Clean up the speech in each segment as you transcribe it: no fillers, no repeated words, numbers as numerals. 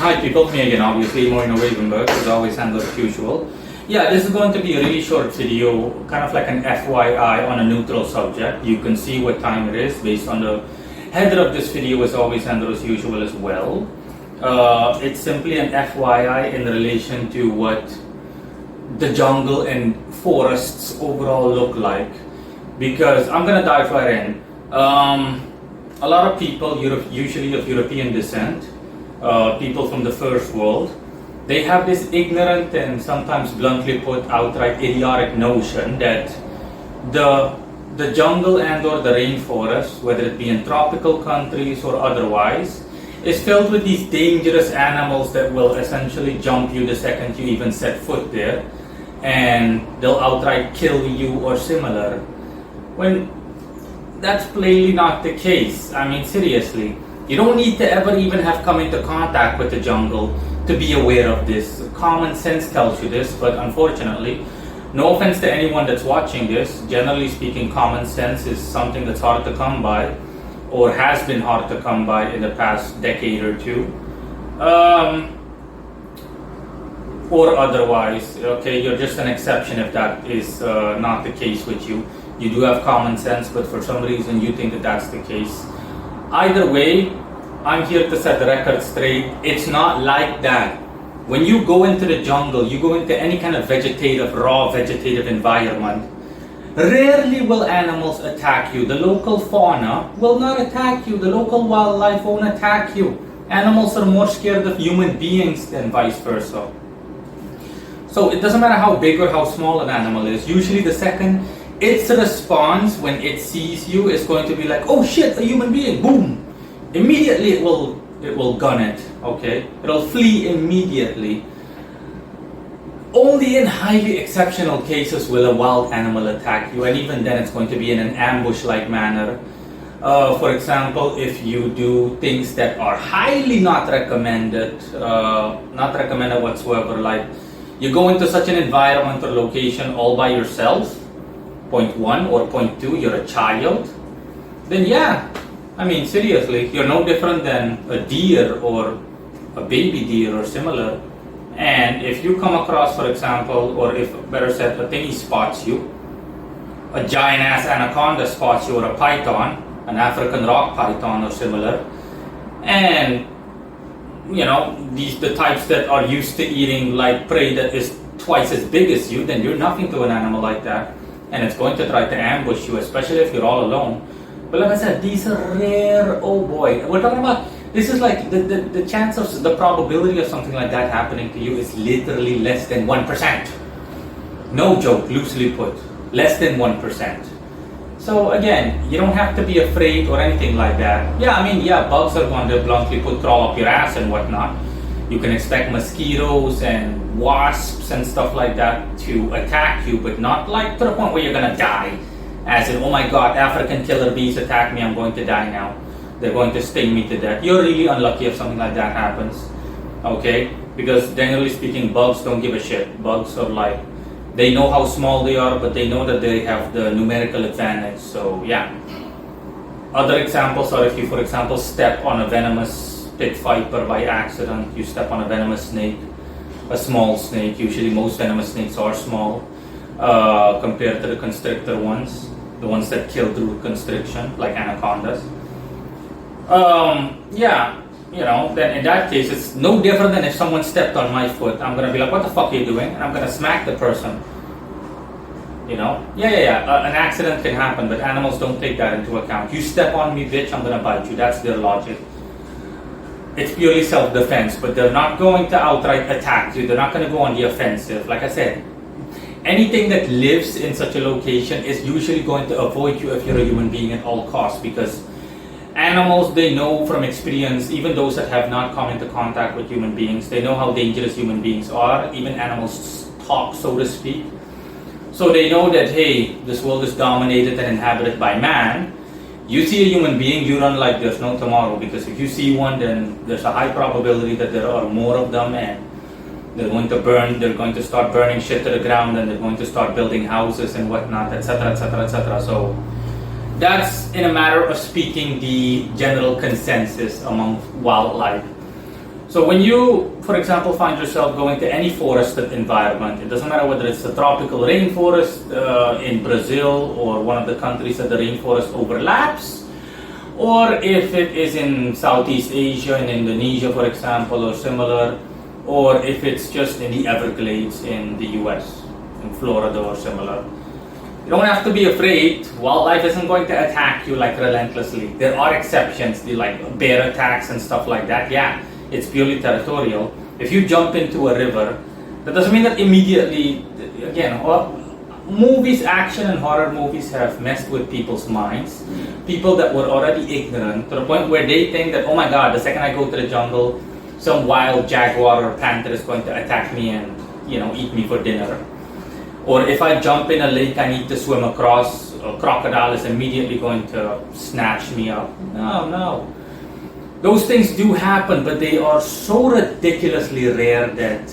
Hi people, me again obviously, more in a Ravenberg, as always handled as usual. Yeah, this is going to be a really short video, kind of like an FYI on a neutral subject. You can see what time it is based on the header of this video, as always handled as usual as well. It's simply an FYI in relation to what the jungle and forests overall look like, because I'm gonna dive right in. A lot of people, usually of European descent, people from the first world, they have this ignorant and sometimes bluntly put outright idiotic notion that the jungle and or the rainforest, whether it be in tropical countries or otherwise, is filled with these dangerous animals that will essentially jump you the second you even set foot there, and they'll outright kill you or similar, when that's plainly not the case. I mean, seriously, you don't need to ever even have come into contact with the jungle to be aware of this. Common sense tells you this, but unfortunately, no offense to anyone that's watching this, generally speaking, common sense is something that's hard to come by, or has been hard to come by in the past decade or two. Or otherwise, okay, you're just an exception if that is not the case with you. You do have common sense, but for some reason you think that that's the case. Either way, I'm here to set the record straight. It's not like that. When you go into the jungle, you go into any kind of vegetative, raw vegetative environment, rarely will animals attack you. The local fauna will not attack you. The local wildlife won't attack you. Animals are more scared of human beings than vice versa. So it doesn't matter how big or how small an animal is. Usually the second its response when it sees you is going to be like, oh shit, a human being, boom. Immediately it will gun it, okay? It'll flee immediately. Only in highly exceptional cases will a wild animal attack you, and even then it's going to be in an ambush-like manner. For example, if you do things that are highly not recommended whatsoever, like you go into such an environment or location all by yourself, point one, or point two, you're a child, then yeah, I mean, seriously, you're no different than a deer or a baby deer or similar. And if you come across, for example, or if better said, a thingy spots you, a giant ass anaconda spots you, or a python, an African rock python or similar, and you know, the types that are used to eating like prey that is twice as big as you, then you're nothing to an animal like that, and it's going to try to ambush you, especially if you're all alone. But like I said, these are rare. Oh boy, we're talking about, this is like the chance of, the probability of something like that happening to you is literally less than 1%. No joke, loosely put, less than 1%. So again, you don't have to be afraid or anything like that. Yeah, I mean, yeah, bugs are going to bluntly put crawl up your ass and whatnot. You can expect mosquitoes and wasps and stuff like that to attack you, but not like to the point where you're gonna die. As in, oh my god, African killer bees attack me, I'm going to die now. They're going to sting me to death. You're really unlucky if something like that happens. Okay? Because generally speaking, bugs don't give a shit. Bugs are like, they know how small they are, but they know that they have the numerical advantage. So yeah. Other examples are if you, for example, step on a venomous pit viper by accident, you step on a venomous snake, a small snake. Usually most venomous snakes are small compared to the constrictor ones, the ones that kill through constriction, like anacondas. Yeah, you know, then in that case, it's no different than if someone stepped on my foot. I'm gonna be like, what the fuck are you doing? And I'm gonna smack the person. You know? Yeah. An accident can happen, but animals don't take that into account. You step on me, bitch, I'm gonna bite you. That's their logic. It's purely self-defense, but they're not going to outright attack you. They're not gonna go on the offensive. Like I said, anything that lives in such a location is usually going to avoid you if you're a human being at all costs, because animals, they know from experience, even those that have not come into contact with human beings, they know how dangerous human beings are. Even animals talk, so to speak. So they know that, hey, this world is dominated and inhabited by man. You see a human being, you run like there's no tomorrow, because if you see one, then there's a high probability that there are more of them, and they're going to start burning shit to the ground, and they're going to start building houses and whatnot, etc., etc., etc. So that's, in a matter of speaking, the general consensus among wildlife. So when you, for example, find yourself going to any forested environment, it doesn't matter whether it's a tropical rainforest in Brazil or one of the countries that the rainforest overlaps, or if it is in Southeast Asia, in Indonesia, for example, or similar, or if it's just in the Everglades in the US, in Florida or similar. You don't have to be afraid. Wildlife isn't going to attack you like relentlessly. There are exceptions, like bear attacks and stuff like that. Yeah, it's purely territorial. If you jump into a river, that doesn't mean that immediately, again, movies, action and horror movies have messed with people's minds. People that were already ignorant to the point where they think that, oh my god, the second I go to the jungle, some wild jaguar or panther is going to attack me and, eat me for dinner. Or if I jump in a lake I need to swim across, a crocodile is immediately going to snatch me up. No. Those things do happen, but they are so ridiculously rare that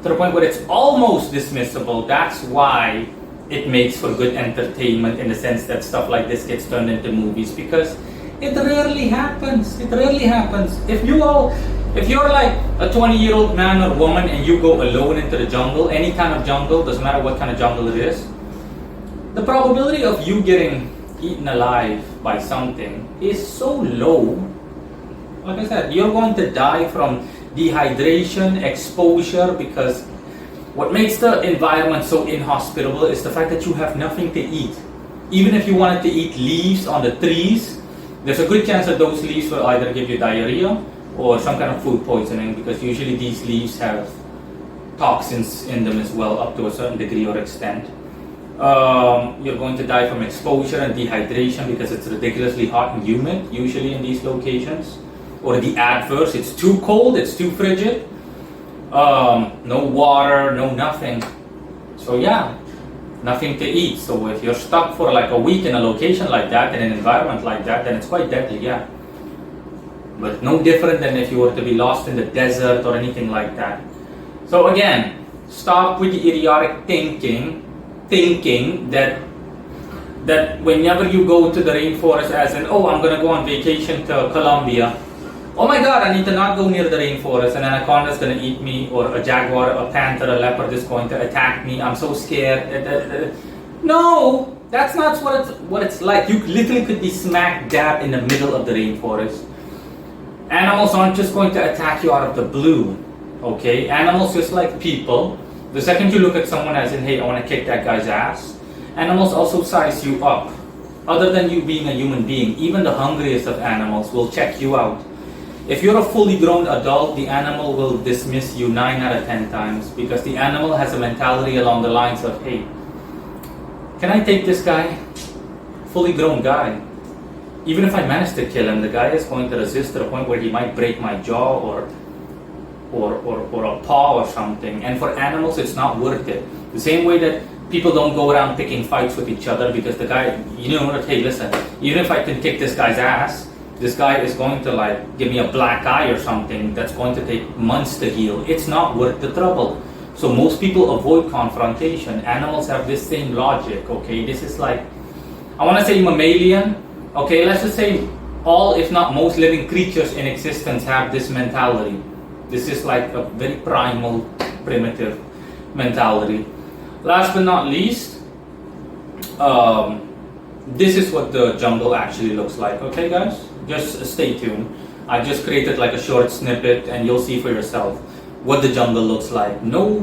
to the point where it's almost dismissible. That's why it makes for good entertainment in the sense that stuff like this gets turned into movies, because it rarely happens. It rarely happens. If you're like a 20-year-old man or woman and you go alone into the jungle, any kind of jungle, doesn't matter what kind of jungle it is, the probability of you getting eaten alive by something is so low. Like I said, you're going to die from dehydration, exposure, because what makes the environment so inhospitable is the fact that you have nothing to eat. Even if you wanted to eat leaves on the trees, there's a good chance that those leaves will either give you diarrhea or some kind of food poisoning, because usually these leaves have toxins in them as well, up to a certain degree or extent. You're going to die from exposure and dehydration because it's ridiculously hot and humid, usually in these locations. Or the adverse, it's too cold, it's too frigid, no water, no nothing. So yeah, nothing to eat. So if you're stuck for like a week in a location like that, in an environment like that, then it's quite deadly, yeah. But no different than if you were to be lost in the desert or anything like that. So again, stop with the idiotic thinking that whenever you go to the rainforest, as in, oh, I'm gonna go on vacation to Colombia, oh my god, I need to not go near the rainforest, an anaconda is going to eat me, or a jaguar, a panther, a leopard is going to attack me, I'm so scared. No, that's not what it's like. You literally could be smack dab in the middle of the rainforest. Animals aren't just going to attack you out of the blue, okay? Animals, just like people, the second you look at someone as in, hey, I want to kick that guy's ass, animals also size you up. Other than you being a human being, even the hungriest of animals will check you out. If you're a fully grown adult, the animal will dismiss you 9 out of 10 times, because the animal has a mentality along the lines of, hey, can I take this guy? Fully grown guy. Even if I manage to kill him, the guy is going to resist to the point where he might break my jaw or a paw or something. And for animals, it's not worth it. The same way that people don't go around picking fights with each other because the guy, hey, listen, even if I can kick this guy's ass, this guy is going to like give me a black eye or something that's going to take months to heal. It's not worth the trouble. So most people avoid confrontation. Animals have this same logic, okay? This is like, I want to say mammalian, okay? Let's just say all, if not most living creatures in existence have this mentality. This is like a very primal, primitive mentality. Last but not least, this is what the jungle actually looks like, okay guys? Just stay tuned. I just created like a short snippet and you'll see for yourself what the jungle looks like. No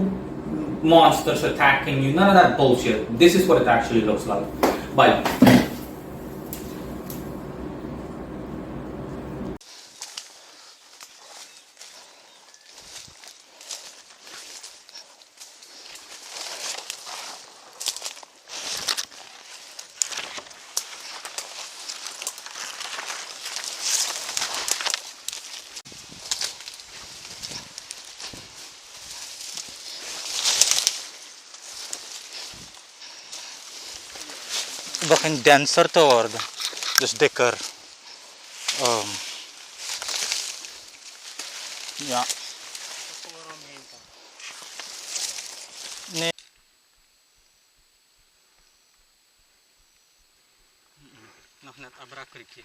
monsters attacking you, none of that bullshit. This is what it actually looks like. Bye. Begin denser te worden, dus dikker. Ja. Nee. Nog net abrakrikje.